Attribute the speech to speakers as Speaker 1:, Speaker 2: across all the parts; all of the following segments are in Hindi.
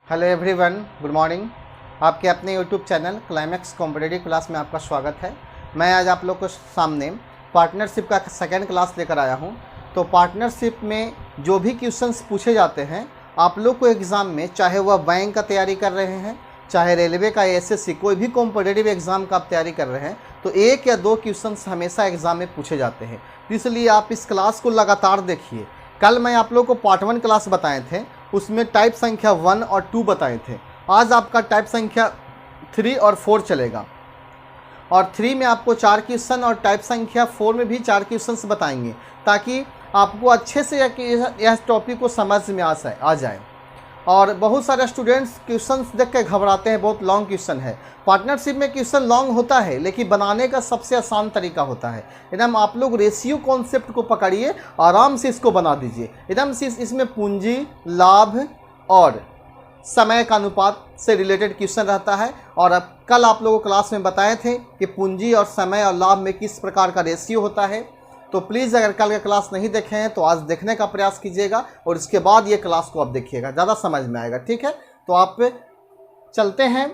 Speaker 1: Hello everyone, good morning. आपके अपने YouTube channel climax competitive class में आपका स्वागत है। मैं आज आप लोग को सामने पार्टनरशिप का सेकंड क्लास लेकर आया हूं। तो पार्टनरशिप में जो भी क्वेश्चंस पूछे जाते हैं आप लोग को एग्ज़ाम में, चाहे वह बैंक का तैयारी कर रहे हैं, चाहे रेलवे का, एसएससी, कोई भी कॉम्पिटिटिव एग्ज़ाम का आप तैयारी कर रहे हैं, तो एक या दो क्वेश्चंस हमेशा एग्ज़ाम में पूछे जाते हैं। इसलिए आप इस क्लास को लगातार देखिए। कल मैं आप लोग को पार्ट 1 क्लास बताए थे, उसमें टाइप संख्या 1 और 2 बताए थे। आज आपका टाइप संख्या 3 और 4 चलेगा, और 3 में आपको 4 क्वेश्चन और टाइप संख्या 4 में भी 4 क्वेश्चंस बताएंगे, ताकि आपको अच्छे से यह टॉपिक को समझ में आ जाए। और बहुत सारे स्टूडेंट्स क्वेश्चंस देख के घबराते हैं, बहुत लॉन्ग क्वेश्चन है। पार्टनरशिप में क्वेश्चन लॉन्ग होता है, लेकिन बनाने का सबसे आसान तरीका होता है। एकदम आप लोग रेशियो कॉन्सेप्ट को पकड़िए, आराम से इसको बना दीजिए। एकदम से इसमें पूंजी, लाभ और समय का अनुपात से रिलेटेड क्वेश्चन रहता है। और अब कल आप लोगों को क्लास में बताए थे कि पूंजी और समय और लाभ में किस प्रकार का रेशियो होता है। तो प्लीज़ अगर कल का क्लास नहीं देखे हैं तो आज देखने का प्रयास कीजिएगा, और इसके बाद ये क्लास को आप देखिएगा, ज़्यादा समझ में आएगा। ठीक है, तो आप चलते हैं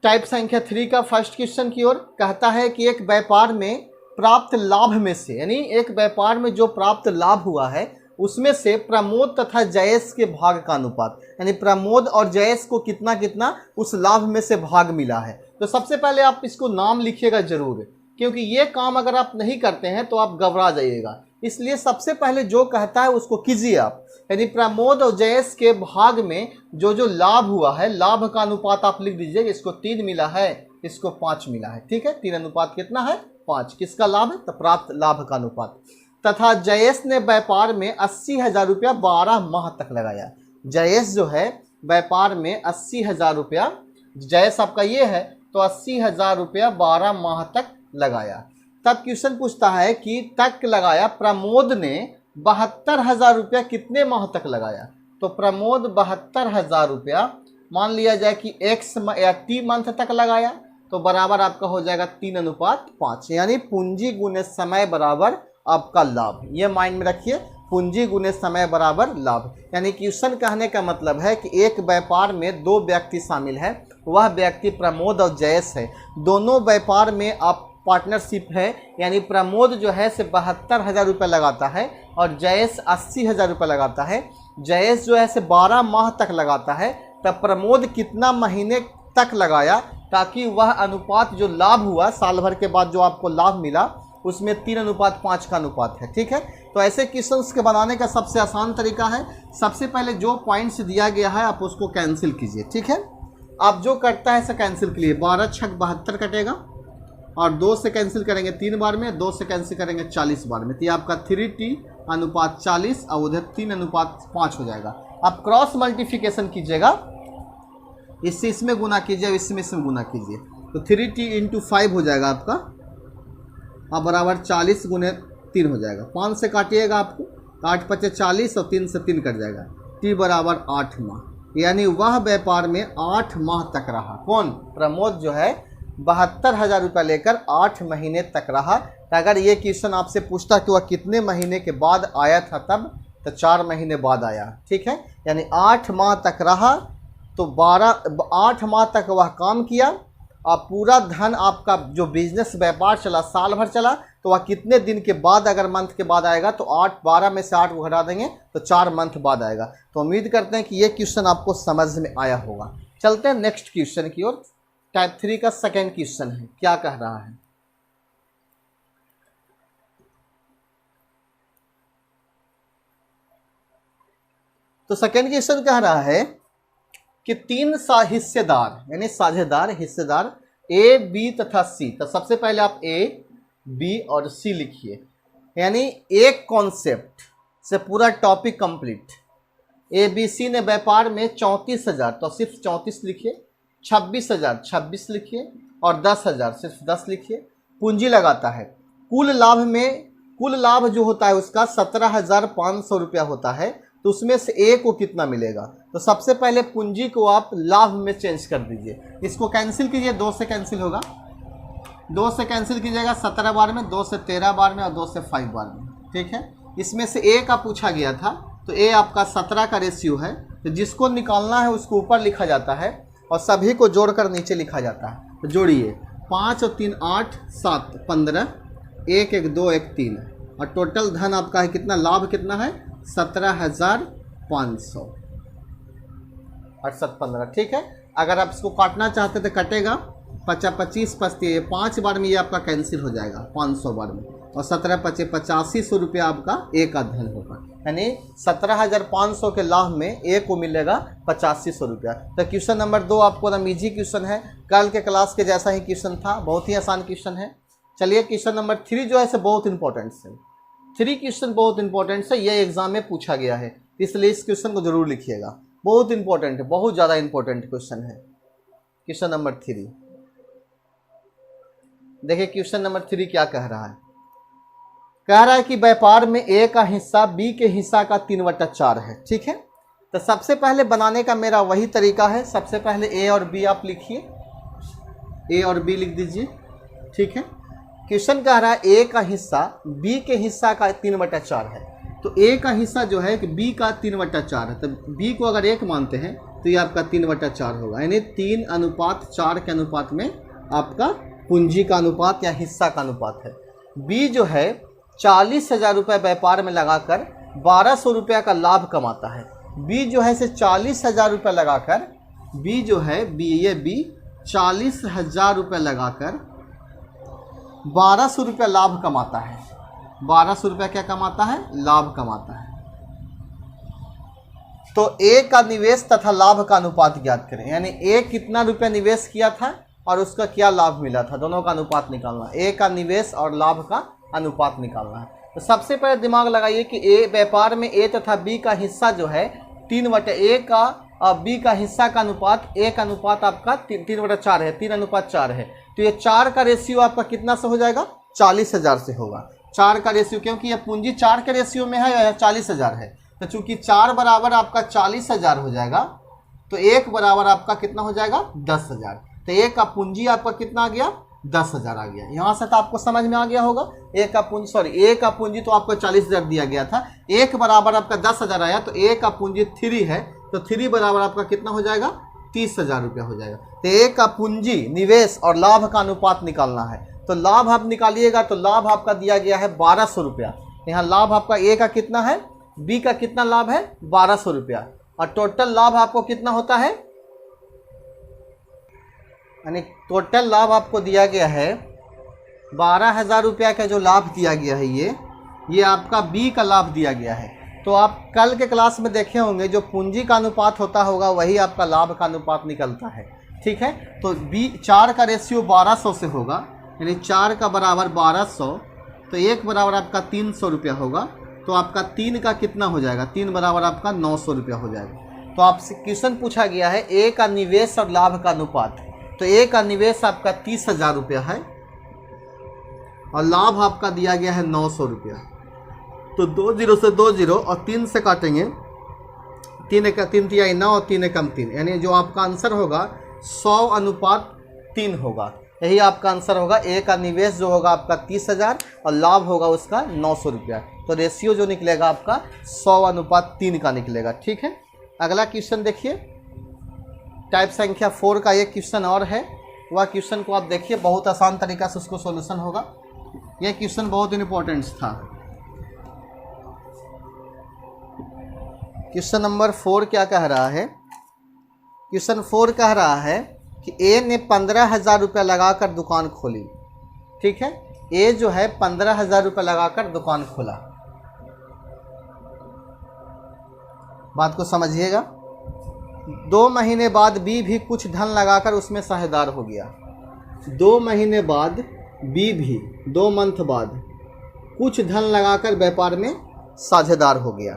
Speaker 1: टाइप संख्या 3 का फर्स्ट क्वेश्चन की ओर। कहता है कि एक व्यापार में प्राप्त लाभ में से, यानी एक व्यापार में जो प्राप्त लाभ हुआ है उसमें से प्रमोद तथा जयेश के भाग का अनुपात, यानी प्रमोद और जयेश को कितना कितना उस लाभ में से भाग मिला है। तो सबसे पहले आप इसको नाम लिखिएगा जरूर, क्योंकि ये काम अगर आप नहीं करते हैं तो आप घबरा जाइएगा। इसलिए सबसे पहले जो कहता है उसको कीजिए आप, यानी प्रमोद और जयेश के भाग में जो जो लाभ हुआ है, लाभ का अनुपात आप लिख दीजिए। इसको 3 मिला है, इसको 5 मिला है। ठीक है, 3 अनुपात कितना है? 5। किसका लाभ है? तो प्राप्त लाभ का अनुपात। तथा जयेश ने व्यापार में 80,000 रुपया 12 माह तक लगाया। जयेश जो है व्यापार में 80,000 रुपया, जयेश आपका ये है, तो 80,000 रुपया 12 माह तक लगाया। तब क्वेश्चन पूछता है कि तक लगाया, प्रमोद ने 72,000 रुपया कितने माह तक लगाया। तो प्रमोद 72,000 रुपया मान लिया जाए कि x या t मंथ तक लगाया, तो बराबर आपका हो जाएगा 3 अनुपात 5, यानी पूंजी गुने समय बराबर आपका लाभ। ये माइंड में रखिए, पूंजी गुने समय बराबर लाभ। यानी क्वेश्चन कहने का मतलब है कि एक व्यापार में 2 व्यक्ति शामिल है, वह व्यक्ति प्रमोद और जयेश है। दोनों व्यापार में आप पार्टनरशिप है, यानी प्रमोद जो है से 72,000 रुपये लगाता है और जयेश 80,000 रुपये लगाता है। जयेश जो है से 12 माह तक लगाता है। तब प्रमोद कितना महीने तक लगाया, ताकि वह अनुपात जो लाभ हुआ साल भर के बाद जो आपको लाभ मिला उसमें 3 अनुपात 5 का अनुपात है। ठीक है, तो ऐसे क्वेश्चंस के बनाने का सबसे आसान तरीका है, सबसे पहले जो पॉइंट्स दिया गया है आप उसको कैंसिल कीजिए। ठीक है, आप जो करता है ऐसा कैंसिल के लिए 12 छक 72 कटेगा, और 2 से कैंसिल करेंगे 3 बार में, 2 से कैंसिल करेंगे 40 बार में, तो ये आपका 3t अनुपात 40 और उधर 3 अनुपात 5 हो जाएगा। आप क्रॉस मल्टीप्लिकेशन कीजिएगा, इससे इसमें गुना कीजिए, इसमें गुना कीजिए, तो 3t इंटू 5 हो जाएगा आपका, अब बराबर 40 गुने 3 हो जाएगा। 5 से काटिएगा आपको, 8 पचे 40 और 3 से 3 कट जाएगा, t बराबर 8 माह। यानी वह व्यापार में 8 माह तक रहा। कौन? प्रमोद जो है 72,000 रुपये लेकर 8 महीने तक रहा। तो अगर ये क्वेश्चन आपसे पूछता कि वह कितने महीने के बाद आया था, तब तो 4 महीने बाद आया। ठीक है, यानी 8 माह तक रहा, तो 8 माह तक वह काम किया, और पूरा धन आपका जो बिजनेस व्यापार चला साल भर चला, तो वह कितने दिन के बाद, अगर मंथ के बाद आएगा तो 12 में से 8 को घटा देंगे तो 4 मंथ बाद आएगा। तो उम्मीद करते हैं कि ये क्वेश्चन आपको समझ में आया होगा। चलते हैं नेक्स्ट क्वेश्चन की ओर। टाइप 3 का सेकेंड क्वेश्चन है, क्या कह रहा है? तो सेकेंड क्वेश्चन कह रहा है कि 3 हिस्सेदार, यानी साझेदार, हिस्सेदार ए, बी तथा सी। तो सबसे पहले आप ए, बी और सी लिखिए, यानी एक कॉन्सेप्ट से पूरा टॉपिक कंप्लीट। ए, बी, सी ने व्यापार में 34,000, तो सिर्फ 34 लिखिए, 26,000 26 लिखिए, और 10,000 सिर्फ 10 लिखिए। पूंजी लगाता है, कुल लाभ जो होता है उसका 17,500 रुपया होता है, तो उसमें से ए को कितना मिलेगा। तो सबसे पहले पूंजी को आप लाभ में चेंज कर दीजिए, इसको कैंसिल कीजिए, 2 से कैंसिल होगा, 2 से कैंसिल कीजिएगा 17 बार में, 2 से 13 बार में और 2 से 5 बार में। ठीक है, इसमें से ए का पूछा गया था, तो ए आपका 17 का रेशियो है, तो जिसको निकालना है उसको ऊपर लिखा जाता है और सभी को जोड़कर नीचे लिखा जाता है। तो जोड़िए 5 और 3 8 7 15 1 1 2 1 3 और टोटल धन आपका है कितना, लाभ कितना है 17,500 और 715। ठीक है, अगर आप इसको काटना चाहते तो कटेगा 25 25 5 बार में ये आपका कैंसिल हो जाएगा 500 बार में, और 17 25 8500 रुपया आपका ए का धन होगा। यानी 17,500 के लाभ में ए को मिलेगा 8500 रुपया। तो क्वेश्चन नंबर 2 आपको एकदम ईजी क्वेश्चन है, कल के क्लास के जैसा ही क्वेश्चन था, बहुत ही आसान क्वेश्चन है। चलिए क्वेश्चन नंबर 3 जो है से बहुत इंपॉर्टेंट है, 3 क्वेश्चन बहुत इंपॉर्टेंट है, ये एग्जाम में पूछा गया है, इसलिए इस क्वेश्चन को जरूर लिखिएगा, बहुत इंपॉर्टेंट है, बहुत ज़्यादा इंपॉर्टेंट क्वेश्चन है। क्वेश्चन नंबर 3 देखिए, क्वेश्चन नंबर 3 क्या कह रहा है, कह रहा है कि व्यापार में ए का हिस्सा बी के हिस्सा का 3/4 है। ठीक है, तो सबसे पहले बनाने का मेरा वही तरीका है, सबसे पहले ए और बी आप लिखिए, ए और बी लिख दीजिए। ठीक है, क्वेश्चन कह रहा है ए का हिस्सा बी के हिस्सा का 3/4 है, तो ए का हिस्सा जो है कि बी का 3/4 है, तो बी को अगर 1 मानते हैं तो ये आपका 3/4 होगा, यानी 3:4 के अनुपात में आपका पूंजी का अनुपात या हिस्सा का अनुपात है। बी जो है 40,000 रुपये व्यापार में लगाकर 1200 रुपया का लाभ कमाता है। बी जो है से 40,000 रुपये लगाकर, बी जो है बी 40,000 रुपये लगाकर 1200 रुपया लाभ कमाता है। 1200 रुपया क्या कमाता है, लाभ कमाता है। तो ए का निवेश तथा लाभ का अनुपात ज्ञात करें, यानी ए कितना रुपया निवेश किया था और उसका क्या लाभ मिला था, दोनों का अनुपात निकालना, ए का निवेश और लाभ का अनुपात निकालना है। तो सबसे पहले दिमाग लगाइए कि ए व्यापार में ए तथा बी का हिस्सा जो है 3/ए का और बी का हिस्सा का अनुपात, ए का अनुपात आपका 3/4 है, 3:4 है। तो ये 4 का रेशियो आपका कितना से हो जाएगा, 40,000 से होगा। 4 का रेशियो, क्योंकि ये पूंजी 4 के रेशियो में है या 40,000 है, तो चूंकि 4 बराबर आपका 40,000 हो जाएगा, तो 1 बराबर आपका कितना हो जाएगा 10,000। तो ए का पूंजी आपका कितना आ गया, 10,000 आ गया। यहाँ से तो आपको समझ में आ गया होगा, ए का पूंजी तो आपको 40,000 दिया गया था, 1 बराबर आपका 10,000 आया, तो ए का पूंजी 3 है, तो 3 बराबर आपका कितना हो जाएगा 30,000 रुपया हो जाएगा। तो ए का पूंजी, निवेश और लाभ का अनुपात निकालना है, तो लाभ आप निकालिएगा, तो लाभ आपका दिया गया है 1200 रुपया। यहाँ लाभ आपका ए का कितना है, बी का कितना लाभ है 1200 रुपया, और टोटल लाभ आपको कितना होता है, यानी टोटल लाभ आपको दिया गया है 12,000 रुपया का जो लाभ दिया गया है, ये आपका बी का लाभ दिया गया है। तो आप कल के क्लास में देखे होंगे, जो पूंजी का अनुपात होता होगा वही आपका लाभ का अनुपात निकलता है। ठीक है, तो बी 4 का रेशियो 1200 से होगा, यानी 4 का बराबर 1200, तो 1 बराबर आपका 300 रुपया होगा, तो आपका 3 का कितना हो जाएगा, 3 बराबर आपका 900 रुपया हो जाएगा। तो आपसे क्वेश्चन पूछा गया है ए का निवेश और लाभ का अनुपात, तो ए का निवेश आपका 30,000 रुपया है और लाभ आपका दिया गया है 900 रुपया। तो 2 0 से 2 0 और 3 से काटेंगे, 3 का 3 तिया 9 और 3 कम 3, यानी जो आपका आंसर होगा 100:3 होगा। यही आपका आंसर होगा। ए का निवेश जो होगा आपका 30,000 और लाभ होगा उसका 900 रुपया। तो रेशियो जो निकलेगा आपका 100:3 का निकलेगा। ठीक है, अगला क्वेश्चन देखिए, टाइप संख्या 4 का एक क्वेश्चन और है, वह क्वेश्चन को आप देखिए, बहुत आसान तरीका से उसको सॉल्यूशन होगा। यह क्वेश्चन बहुत इंपॉर्टेंट था। क्वेश्चन नंबर 4 क्या कह रहा है, क्वेश्चन 4 कह रहा है कि ए ने 15,000 रुपया लगाकर दुकान खोली। ठीक है, ए जो है 15,000 रुपया लगाकर दुकान खोला। बात को समझिएगा। 2 महीने बाद बी भी कुछ धन लगाकर उसमें साझेदार हो गया। 2 महीने बाद बी भी 2 मंथ बाद कुछ धन लगाकर व्यापार में साझेदार हो गया।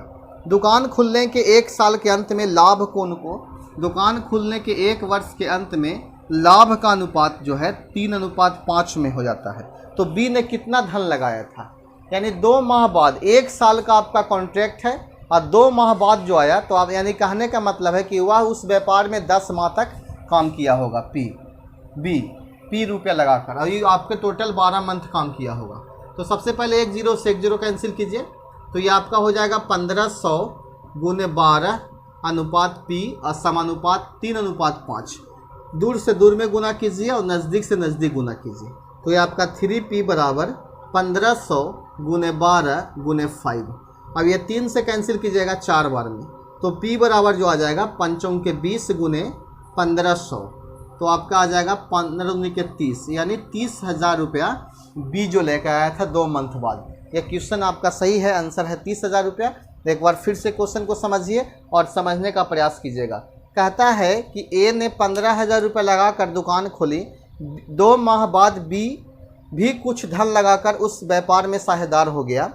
Speaker 1: दुकान खुलने के 1 साल के अंत में लाभ को उनको, दुकान खुलने के 1 वर्ष के अंत में लाभ का अनुपात जो है 3:5 में हो जाता है। तो बी ने कितना धन लगाया था, यानी 2 माह बाद, 1 साल का आपका कॉन्ट्रैक्ट है और 2 माह बाद जो आया, तो आप यानी कहने का मतलब है कि वह उस व्यापार में 10 माह तक काम किया होगा। पी रुपया लगाकर, और ये आपके टोटल 12 मंथ काम किया होगा। तो सबसे पहले 1 0 से 1 0 कैंसिल कीजिए, तो ये आपका हो जाएगा 1500 × 12 अनुपात P और समानुपात 3:5। दूर से दूर में गुना कीजिए और नज़दीक से नज़दीक गुना कीजिए। तो ये आपका 3P बराबर 1500 गुने 12 गुने 5। अब ये 3 से कैंसिल कीजिएगा 4 बार में, तो P बराबर जो आ जाएगा 5 के 20 गुने 1500, तो आपका आ जाएगा 15 के 30, यानी 30,000 रुपया B जो लेकर आया था 2 मंथ बाद। ये क्वेश्चन आपका सही है, आंसर है 30,000 रुपया। एक बार फिर से क्वेश्चन को समझिए और समझने का प्रयास कीजिएगा। कहता है कि A ने 15,000 रुपये लगाकर दुकान खोली, 2 माह बाद B भी कुछ धन लगाकर उस व्यापार में साझेदार हो गया।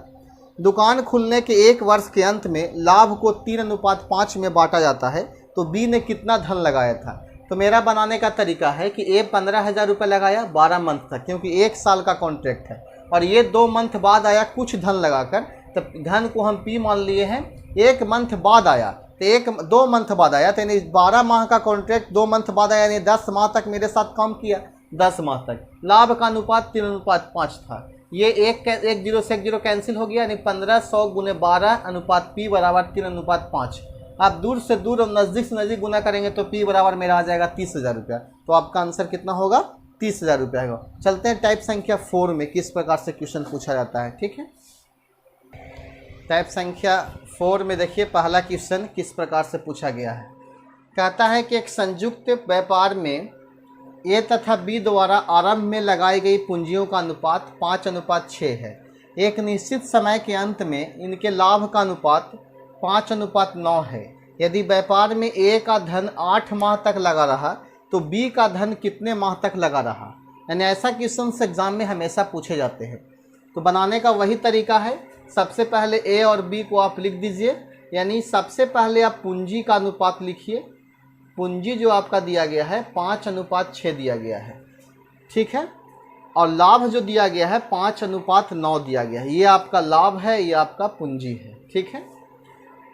Speaker 1: दुकान खुलने के 1 वर्ष के अंत में लाभ को 3:5 में बांटा जाता है, तो B ने कितना धन लगाया था। तो मेरा बनाने का तरीका है कि A 15,000 रुपये लगाया 12 मंथ तक, क्योंकि 1 साल का कॉन्ट्रैक्ट है, और ये 2 मंथ बाद आया कुछ धन लगाकर, तब धन को हम P मान लिए हैं। 1 मंथ बाद आया तो 2 मंथ बाद आया, तो यानी 12 माह का कॉन्ट्रैक्ट 2 मंथ बाद आया, यानी 10 माह तक मेरे साथ काम किया। 10 माह तक लाभ का अनुपात 3:5 था। ये 1 0 से 1 0 कैंसिल हो गया, यानी 1500 गुने 12 अनुपात P बराबर 3:5। आप दूर से दूर और नज़दीक से नज़दीक गुना करेंगे तो P बराबर मेरा आ जाएगा 30,000 रुपया। तो आपका आंसर कितना होगा, 30,000 रुपया होगा। चलते हैं टाइप संख्या 4 में किस प्रकार से क्वेश्चन पूछा जाता है। ठीक है, टाइप संख्या 4 में देखिए पहला क्वेश्चन किस प्रकार से पूछा गया है। कहता है कि एक संयुक्त व्यापार में A तथा B द्वारा आरंभ में लगाई गई पूंजियों का अनुपात 5:6 है। एक निश्चित समय के अंत में इनके लाभ का अनुपात 5:9 है। यदि व्यापार में A का धन 8 माह तक लगा रहा तो B का धन कितने माह तक लगा रहा। यानी ऐसा क्वेश्चन एग्जाम में हमेशा पूछे जाते हैं। तो बनाने का वही तरीका है, सबसे पहले A और B को आप लिख दीजिए। यानी सबसे पहले आप पूंजी का अनुपात लिखिए। पूंजी जो आपका दिया गया है 5:6 दिया गया है, ठीक है, और लाभ जो दिया गया है 5:9 दिया गया है। ये आपका लाभ है, ये आपका पूंजी है। ठीक है,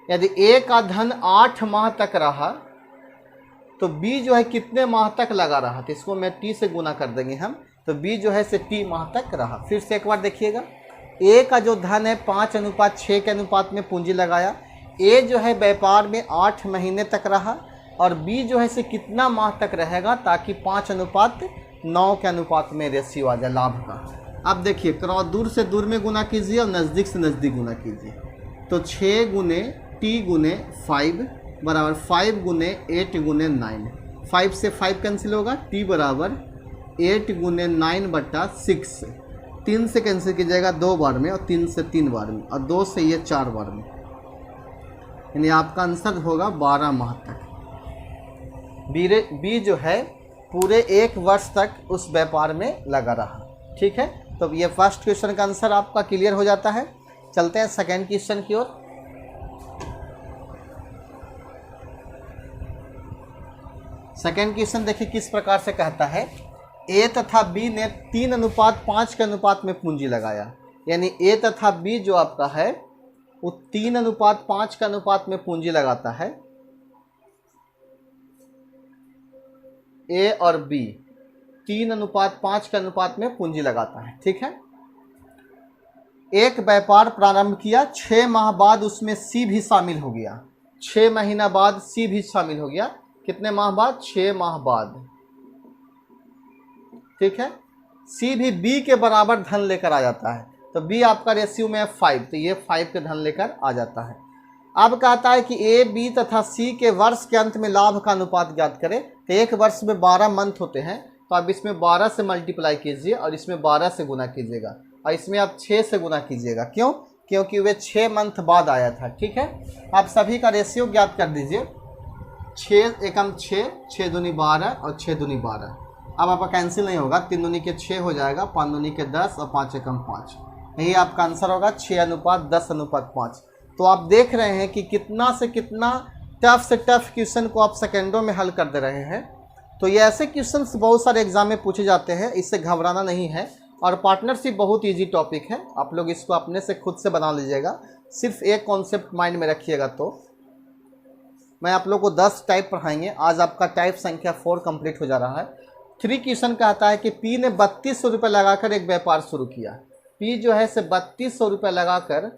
Speaker 1: यदि A का धन 8 माह तक रहा तो B जो है कितने माह तक लगा रहा, तो इसको मैं T से गुना कर देंगे हम, तो B जो है से T माह तक रहा। फिर से एक बार देखिएगा, A का जो धन है 5:6 के अनुपात में पूंजी लगाया। A जो है व्यापार में 8 महीने तक रहा, और B जो है से कितना माह तक रहेगा, ताकि 5:9 के अनुपात में रेशियो आ जाए लाभ का। अब देखिए क्रॉस दूर से दूर में गुना कीजिए और नज़दीक से नज़दीक गुना कीजिए। तो 6 गुने T गुने 5 बराबर 5 गुने 8 गुने 9। 5 से 5 कैंसिल होगा, T बराबर 8 गुने 9/6। 3 से कैंसिल कीजिएगा 2 बार में, और 3 से 3 बार में, और 2 से ये 4 बार में, यानी आपका आंसर होगा 12 माह तक। B जो है पूरे 1 वर्ष तक उस व्यापार में लगा रहा। ठीक है, तो ये फर्स्ट क्वेश्चन का आंसर आपका क्लियर हो जाता है। चलते हैं सेकेंड क्वेश्चन की ओर। सेकेंड क्वेश्चन देखिए किस प्रकार से कहता है। A तथा B ने 3:5 के अनुपात में पूंजी लगाया। यानी A तथा B जो आपका है वो 3:5 के अनुपात में पूंजी लगाता है। A और B 3:5 के अनुपात में पूंजी लगाता है। ठीक है, एक व्यापार प्रारंभ किया, 6 माह बाद उसमें C भी शामिल हो गया। 6 महीना बाद C भी शामिल हो गया। कितने माह बाद, 6 माह बाद। ठीक है, C भी B के बराबर धन लेकर आ जाता है, तो B आपका रेशियो में है 5, तो ये 5 के धन लेकर आ जाता है। अब कहता है कि A, B तथा C के वर्ष के अंत में लाभ का अनुपात ज्ञात करें। तो एक वर्ष में 12 मंथ होते हैं, तो आप इसमें 12 से मल्टीप्लाई कीजिए और इसमें 12 से गुना कीजिएगा, और इसमें आप 6 से गुना कीजिएगा। क्यों? क्योंकि वे 6 मंथ बाद आया था। ठीक है, आप सभी का रेशियो ज्ञात कर दीजिए। 6 एकम 6, 6 दूनी 12 और 6 दूनी 12। अब आपका कैंसिल नहीं होगा, 3 दूनी के 6 हो जाएगा, 5 दूनी के 10 और 5 एकम 5। यही आपका आंसर होगा 6:10:5। तो आप देख रहे हैं कि कितना से कितना टफ से टफ क्वेश्चन को आप सेकेंडों में हल कर दे रहे हैं। तो ये ऐसे क्वेश्चंस बहुत सारे एग्जाम में पूछे जाते हैं, इससे घबराना नहीं है। और पार्टनरशिप बहुत इजी टॉपिक है, आप लोग इसको अपने से खुद से बना लीजिएगा। सिर्फ एक कॉन्सेप्ट माइंड में रखिएगा। तो मैं आप लोग को 10 टाइप पढ़ाएंगे। आज आपका टाइप संख्या 4 कंप्लीट हो जा रहा है। 3 क्वेश्चन कहता है कि P ने 3200 रुपये लगाकर एक व्यापार शुरू किया। P जो है से 3200 रुपये लगाकर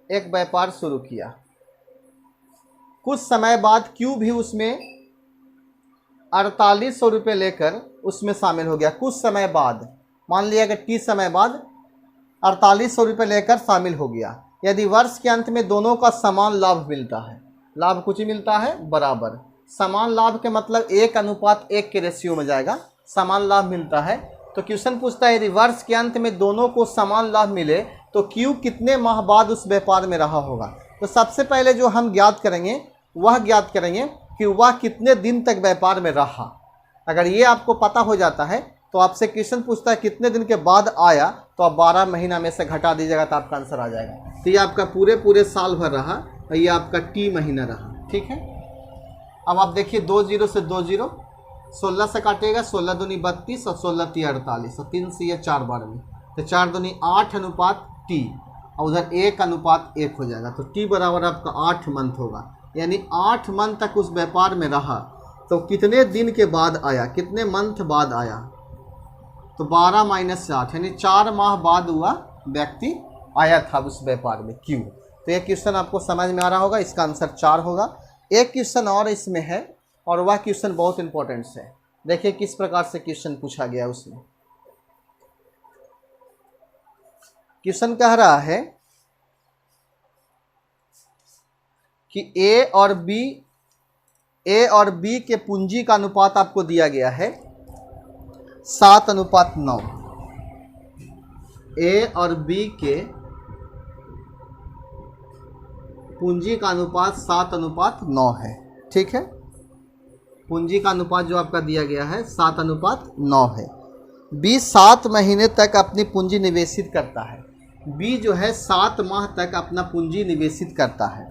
Speaker 1: एक व्यापार शुरू किया। कुछ समय बाद Q भी उसमें 4800 रुपये लेकर उसमें शामिल हो गया। कुछ समय बाद, मान लिया कि T समय बाद 4800 रुपये लेकर शामिल हो गया। यदि वर्ष के अंत में दोनों का समान लाभ मिलता है, लाभ कुछ ही मिलता है बराबर, समान लाभ के मतलब 1:1 के रेशियो में जाएगा, समान लाभ मिलता है। तो क्वेश्चन पूछता है यदि वर्ष के अंत में दोनों को समान लाभ मिले तो Q कितने माह बाद उस व्यापार में रहा होगा। तो सबसे पहले जो हम ज्ञात करेंगे वह ज्ञात करेंगे कि वह कितने दिन तक व्यापार में रहा। अगर ये आपको पता हो जाता है तो आपसे क्वेश्चन पूछता है कितने दिन के बाद आया, तो आप 12 महीना में से घटा दीजिएगा तो आपका आंसर आ जाएगा। तो ये आपका पूरे साल भर रहा और ये आपका T महीना रहा। ठीक है, अब आप देखिए 2 0 से 2 0, 16 से काटेगा, 16 दूनी 32 और 16 × 48 और 3 से ये 4 बार में, तो 4 दूनी 8:T और उधर 1:1 हो जाएगा। तो T बराबर आपका 8 मंथ होगा, यानी 8 मंथ तक उस व्यापार में रहा। तो कितने दिन के बाद आया, कितने मंथ बाद आया, तो 12 - 8 यानी 4 माह बाद हुआ व्यक्ति आया था उस व्यापार में Q। तो ये क्वेश्चन आपको समझ में आ रहा होगा, इसका आंसर 4 होगा। एक क्वेश्चन और इसमें है और वह क्वेश्चन बहुत इंपॉर्टेंट है। देखिए किस प्रकार से क्वेश्चन पूछा गया उसमें। क्वेश्चन कह रहा है कि A और B के पूंजी का अनुपात आपको दिया गया है 7:9। A और B के पूंजी का अनुपात 7:9 है। ठीक है, पूंजी का अनुपात जो आपका दिया गया है 7:9 है। B 7 महीने तक अपनी पूंजी निवेशित करता है। B जो है 7 माह तक अपना पूंजी निवेशित करता है।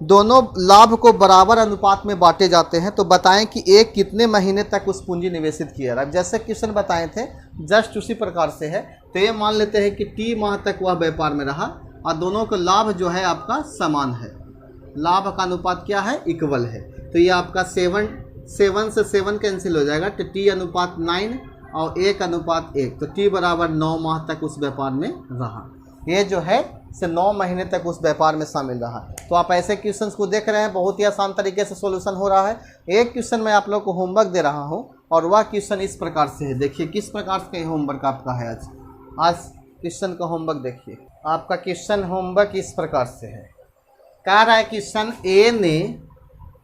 Speaker 1: दोनों लाभ को बराबर अनुपात में बांटे जाते हैं। तो बताएं कि एक कितने महीने तक उस पूंजी निवेशित किया। अब जैसे क्वेश्चन बताए थे जस्ट उसी प्रकार से है। तो ये मान लेते हैं कि T माह तक वह व्यापार में रहा और दोनों का लाभ जो है आपका समान है। लाभ का अनुपात क्या है, इक्वल है। तो ये आपका 7 से 7 कैंसिल हो जाएगा, तो T:9 और 1:1। तो T बराबर 9 माह तक उस व्यापार में रहा। ये जो है से 9 महीने तक उस व्यापार में शामिल रहा। तो आप ऐसे क्वेश्चंस को देख रहे हैं, बहुत ही आसान तरीके से सॉल्यूशन हो रहा है। एक क्वेश्चन मैं आप लोग को होमवर्क दे रहा हूं और वह क्वेश्चन इस प्रकार से है। देखिए किस प्रकार से होमवर्क आपका है आज क्वेश्चन का होमवर्क देखिए। आपका क्वेश्चन होमवर्क इस प्रकार से है। कह रहा है क्वेश्चन A ने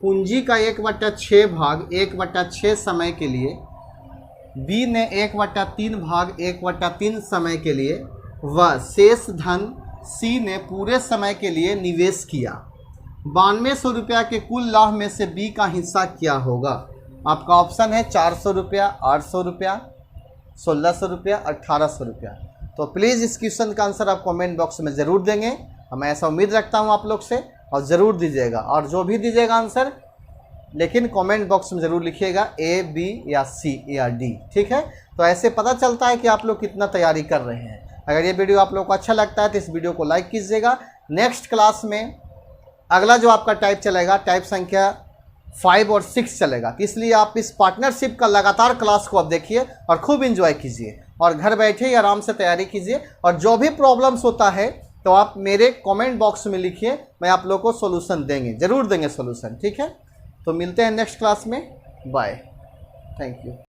Speaker 1: पूंजी का 1/6 भाग 1/6 समय के लिए, B ने 1/3 भाग 1/3 समय के लिए व शेष धन C ने पूरे समय के लिए निवेश किया। 9200 रुपया के कुल लाभ में से B का हिस्सा क्या होगा। आपका ऑप्शन है 400 रुपया, 800 रुपया, 1600 रुपया, 1800 रुपया। तो प्लीज़ इस क्वेश्चन का आंसर आप कमेंट बॉक्स में ज़रूर देंगे। मैं ऐसा उम्मीद रखता हूं आप लोग से और ज़रूर दीजिएगा। और जो भी दीजिएगा आंसर, लेकिन कमेंट बॉक्स में ज़रूर लिखिएगा A, B या C या D। ठीक है, तो ऐसे पता चलता है कि आप लोग कितना तैयारी कर रहे हैं। अगर ये वीडियो आप लोग को अच्छा लगता है तो इस वीडियो को लाइक कीजिएगा। नेक्स्ट क्लास में अगला जो आपका टाइप चलेगा, टाइप संख्या 5 और 6 चलेगा। तो इसलिए आप इस पार्टनरशिप का लगातार क्लास को आप देखिए और खूब इंजॉय कीजिए और घर बैठे ही आराम से तैयारी कीजिए। और जो भी प्रॉब्लम्स होता है तो आप मेरे कमेंट बॉक्स में लिखिए, मैं आप लोग को सोल्यूशन देंगे, ज़रूर देंगे सोल्यूशन। ठीक है, तो मिलते हैं नेक्स्ट क्लास में। Bye, thank you.